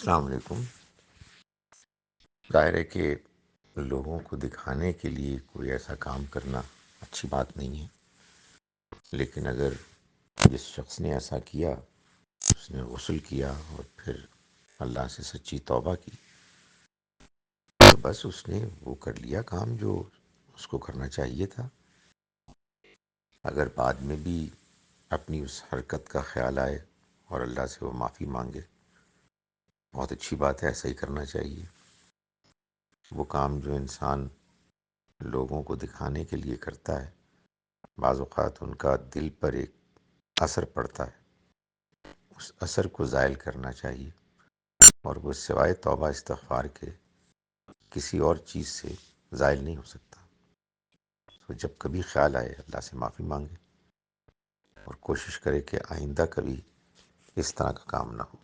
السلام علیکم۔ ظاہر ہے کہ لوگوں کو دکھانے کے لیے کوئی ایسا کام کرنا اچھی بات نہیں ہے، لیکن اگر جس شخص نے ایسا کیا، اس نے غسل کیا اور پھر اللہ سے سچی توبہ کی، تو بس اس نے وہ کر لیا کام جو اس کو کرنا چاہیے تھا۔ اگر بعد میں بھی اپنی اس حرکت کا خیال آئے اور اللہ سے وہ معافی مانگے، بہت اچھی بات ہے، ایسا ہی کرنا چاہیے۔ وہ کام جو انسان لوگوں کو دکھانے کے لیے کرتا ہے، بعض اوقات ان کا دل پر ایک اثر پڑتا ہے، اس اثر کو زائل کرنا چاہیے، اور وہ سوائے توبہ استغفار کے کسی اور چیز سے زائل نہیں ہو سکتا۔ تو جب کبھی خیال آئے اللہ سے معافی مانگے اور کوشش کرے کہ آئندہ کبھی اس طرح کا کام نہ ہو۔